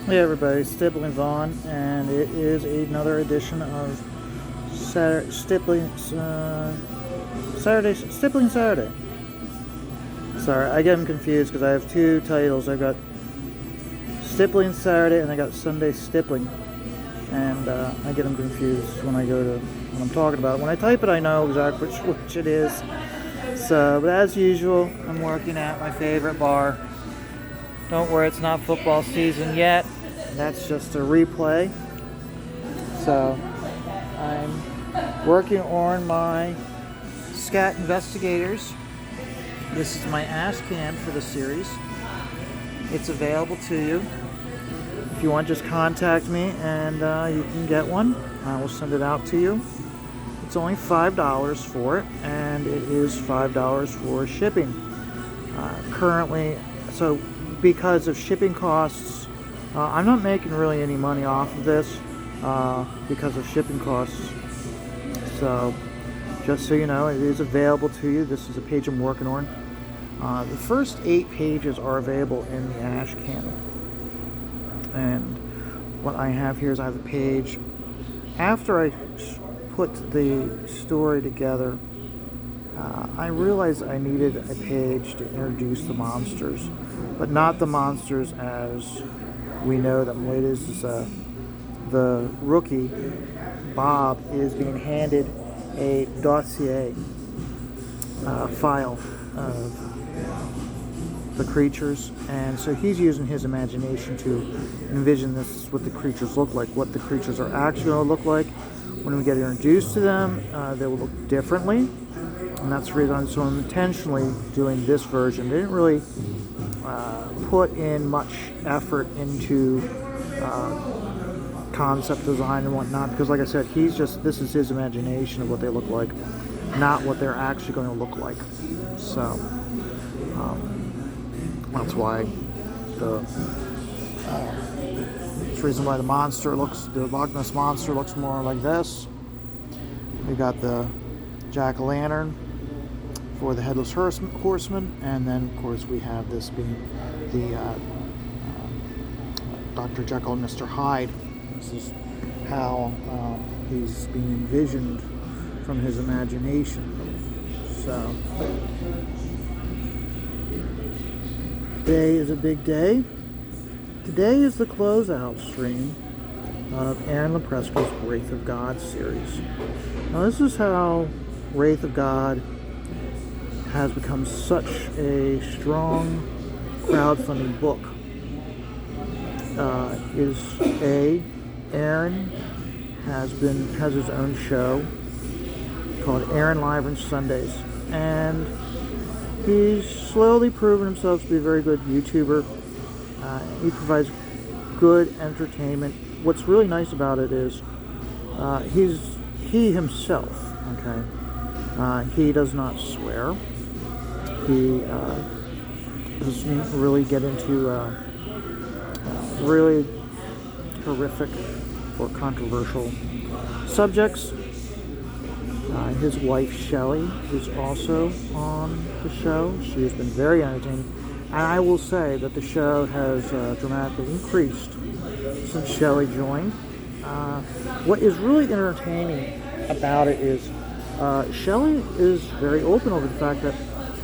Hey everybody, Stippling Vaughn, and it is another edition of Stippling Saturday. Sorry, I get them confused because I have two titles. I've got Stippling Saturday and I got Sunday Stippling, and I get them confused when I'm talking about it. When I type it, I know exactly which it is. So, but as usual, I'm working at my favorite bar. Don't worry, it's not football season yet. That's just a replay. So I'm working on my Scat Investigators. This is my ash can for the series. It's available to you. If you want, just contact me and you can get one. I will send it out to you. It's only $5 for it, and it is $5 for shipping. Currently, so because of shipping costs, I'm not making really any money off of this because of shipping costs. So, just so you know, it is available to you. This is a page I'm working on. The first 8 pages are available in the ash can. And what I have here is I have the page. After I put the story together, I realized I needed a page to introduce the monsters, but not the monsters as we know them. It is the rookie, Bob, is being handed a dossier file of the creatures, and so he's using his imagination to envision this is what the creatures look like, what the creatures are actually going to look like. When we get introduced to them, they will look differently, and that's the reason. So I'm intentionally doing this version. They didn't really put in much effort into concept design and whatnot, because like I said, this is his imagination of what they look like, not what they're actually going to look like. So that's why the reason why the Loch Ness monster looks more like this. We got the jack-o'-lantern for the headless horseman, and then of course we have this being the Dr. Jekyll and Mr. Hyde. This is how he's being envisioned from his imagination. So today is a big day. Today is the closeout stream of Aaron Lepresco's Wraith of God series. Now this is how Wraith of God has become such a strong crowdfunding book. Aaron has his own show called Aaron Live on Sundays, and he's slowly proven himself to be a very good YouTuber. He provides good entertainment. What's really nice about it is he himself, okay? He does not swear. He doesn't really get into really horrific or controversial subjects. His wife, Shelley, is also on the show. She has been very entertaining. And I will say that the show has dramatically increased since Shelley joined. What is really entertaining about it is Shelley is very open over the fact that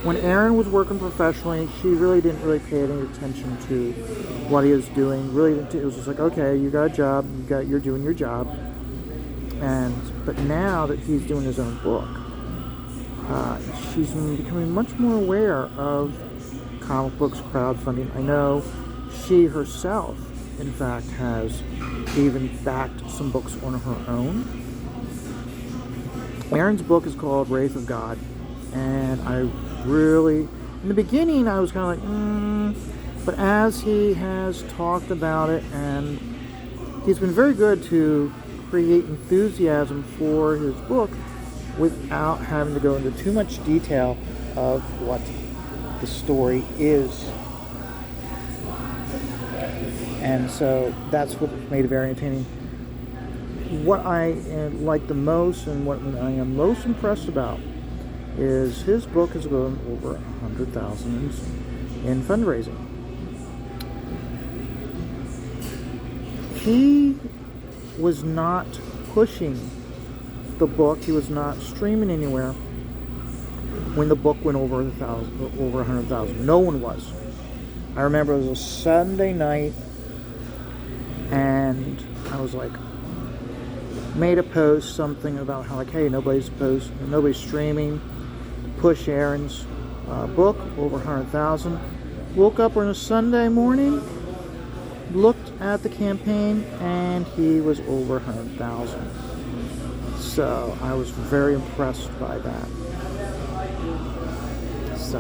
when Aaron was working professionally, she really didn't pay any attention to what he was doing. It was just like, okay, you got a job, you're doing your job. But now that he's doing his own book, she's becoming much more aware of comic books crowdfunding. I know she herself, in fact, has even backed some books on her own. Aaron's book is called Wraith of God, and in the beginning, I was kind of like, but as he has talked about it, and he's been very good to create enthusiasm for his book without having to go into too much detail of what the story is. And so that's what made it very entertaining. What I like the most and what I am most impressed about is his book has grown over 100,000 in fundraising. he was not pushing the book. He was not streaming anywhere when the book went over 100,000. No one was. I remember it was a Sunday night, and I was like, made a post, something about how like, hey, nobody's streaming, push Aaron's book over 100,000. Woke up on a Sunday morning, looked at the campaign, and he was over 100,000. So I was very impressed by that. So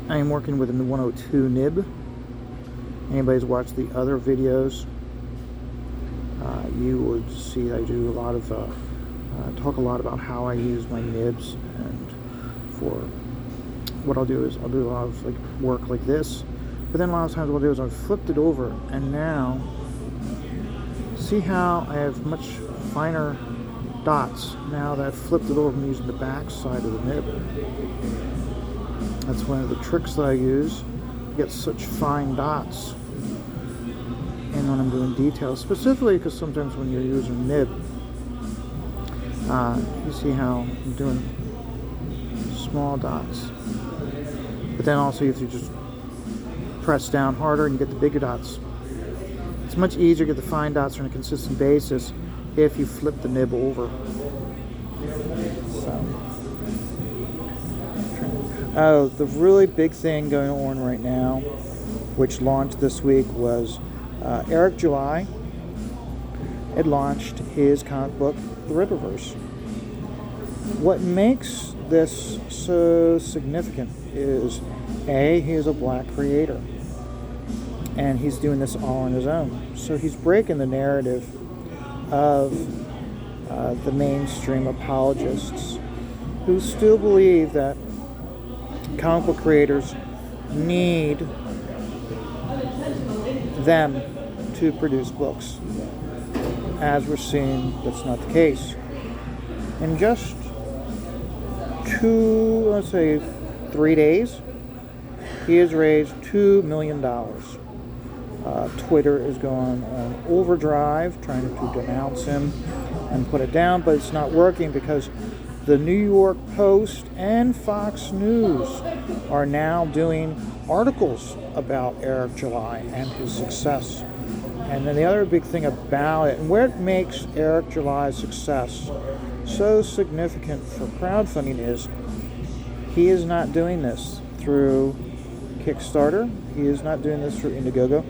I am working with a 102 nib. Anybody's watched the other videos, you would see I do a lot of talk a lot about how I use my nibs, and for what I'll do is I'll do a lot of like work like this, but then a lot of times what I'll do is I've flipped it over, and now see how I have much finer dots now that I've flipped it over and using the back side of the nib. That's one of the tricks that I use to get such fine dots. And when I'm doing details, specifically because sometimes when you're using nib, you see how I'm doing small dots. But then also you have to just press down harder and you get the bigger dots. It's much easier to get the fine dots on a consistent basis if you flip the nib over. Oh, the really big thing going on right now, which launched this week, was Eric July had launched his comic book, The Rippaverse. What makes this so significant is, A, he is a black creator, and he's doing this all on his own. So he's breaking the narrative of the mainstream apologists who still believe that comic book creators need them to produce books. As we're seeing, that's not the case. In just 3 days, he has raised $2 million. Twitter is going on overdrive, trying to denounce him and put it down, but it's not working because the New York Post and Fox News are now doing articles about Eric July and his success. And then the other big thing about it, and where it makes Eric July's success so significant for crowdfunding, is he is not doing this through Kickstarter. He is not doing this through Indiegogo.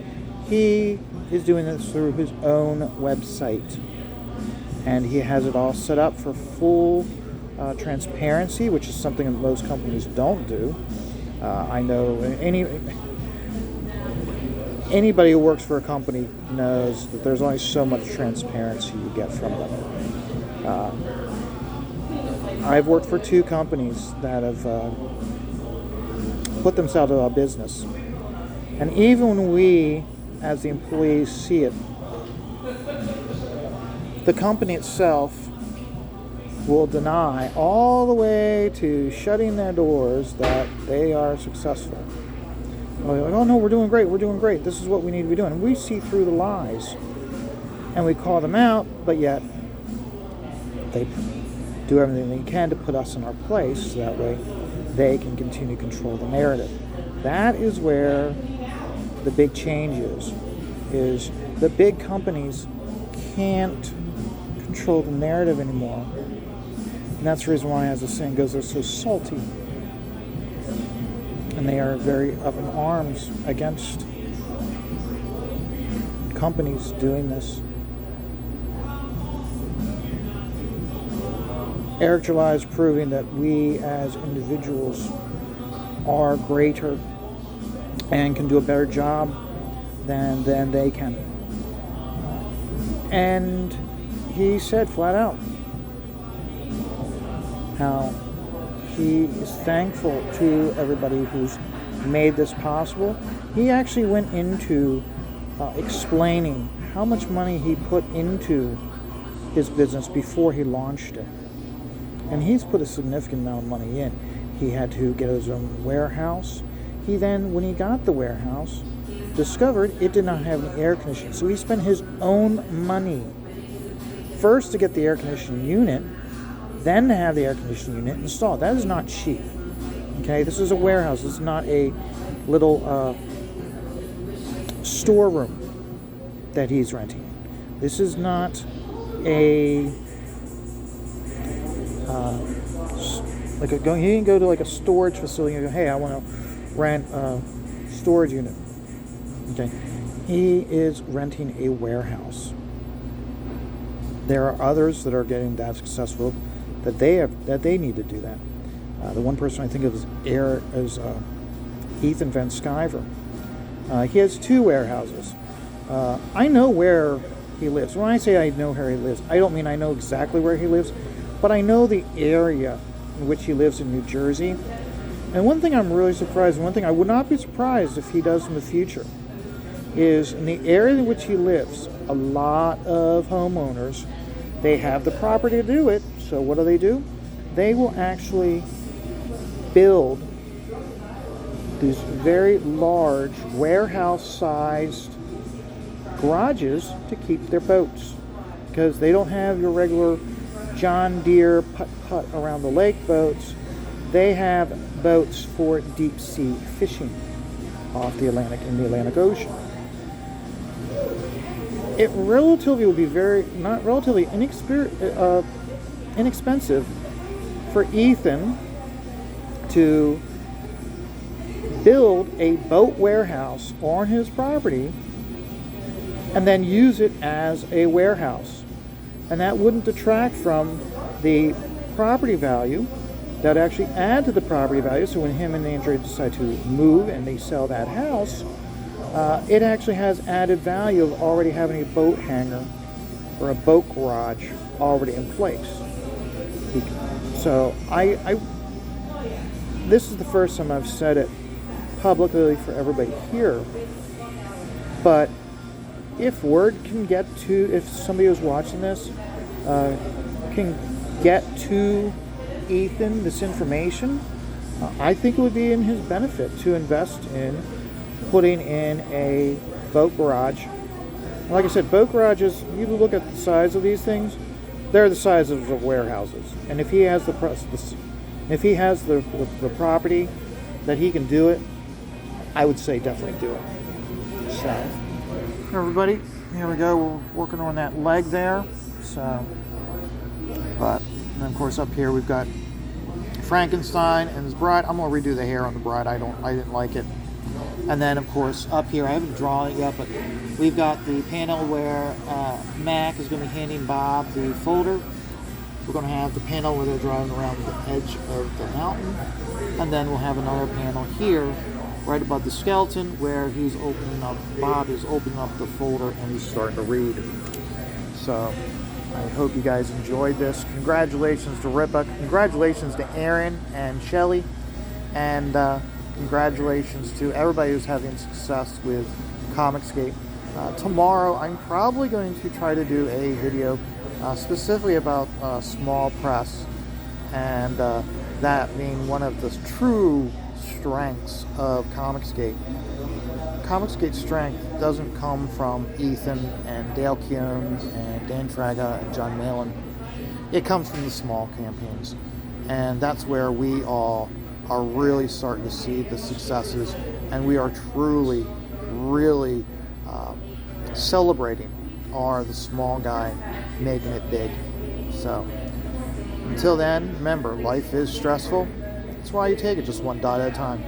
He is doing this through his own website. And he has it all set up for full transparency, which is something that most companies don't do. I know anybody who works for a company knows that there's only so much transparency you get from them. I've worked for 2 companies that have put themselves out of business. And even when we, as the employees, see it, the company itself will deny all the way to shutting their doors that they are successful. They're like, oh no, we're doing great, this is what we need to be doing. And we see through the lies, and we call them out, but yet they do everything they can to put us in our place, so that way they can continue to control the narrative. That is where the big change is the big companies can't control the narrative anymore. And that's the reason why, as the saying goes, they're so salty. And they are very up in arms against companies doing this. Eric July is proving that we as individuals are greater and can do a better job than they can. And he said flat out how he is thankful to everybody who's made this possible. He actually went into explaining how much money he put into his business before he launched it. And he's put a significant amount of money in. He had to get his own warehouse. He then, when he got the warehouse, discovered it did not have an air conditioning. So he spent his own money first to get the air conditioning unit, then to have the air conditioning unit installed. That is not cheap. Okay, this is a warehouse. This is not a little storeroom that he's renting. This is not a he didn't go to like a storage facility and go, hey, I want to rent a storage unit. Okay, he is renting a warehouse. There are others that are getting that successful that they need to do that. The one person I think of is Ethan Van Sciver. He has 2 warehouses. I know where he lives. When I say I know where he lives, I don't mean I know exactly where he lives, but I know the area in which he lives in New Jersey. And one thing I'm really surprised, and one thing I would not be surprised if he does in the future, is in the area in which he lives, a lot of homeowners, they have the property to do it. So what do? They will actually build these very large warehouse-sized garages to keep their boats, because they don't have your regular John Deere putt-putt around the lake boats. They have boats for deep sea fishing off the Atlantic, in the Atlantic Ocean. It relatively would be inexpensive for Ethan to build a boat warehouse on his property and then use it as a warehouse. And that wouldn't detract from the property value. That would actually add to the property value. So when him and Andrea decide to move and they sell that house, it actually has added value of already having a boat hangar or a boat garage already in place. So this is the first time I've said it publicly for everybody here, but if somebody who's watching this can get to Ethan this information, I think it would be in his benefit to invest in putting in a boat garage. Like I said, boat garages, you look at the size of these things, they're the size of warehouses. And if he has the property that he can do it, I would say definitely do it. So, everybody, here we go. We're working on that leg there. So, and then of course up here we've got Frankenstein and his bride. I'm gonna redo the hair on the bride. I didn't like it. And then of course up here, I haven't drawn it yet, but we've got the panel where Mac is going to be handing Bob the folder. We're going to have the panel where they're driving around the edge of the mountain, and then we'll have another panel here right above the skeleton where Bob is opening up the folder and he's starting to read. So I hope you guys enjoyed this. Congratulations to Rippa, congratulations to Aaron and Shelly, and congratulations to everybody who's having success with Comicsgate. Tomorrow I'm probably going to try to do a video specifically about small press, and that being one of the true strengths of Comicsgate. Comicsgate's strength doesn't come from Ethan and Dale Keown and Dan Fraga and John Malin. It comes from the small campaigns, and that's where we all are really starting to see the successes, and we are truly, really celebrating the small guy making it big. So until then, remember, life is stressful. That's why you take it just one dot at a time.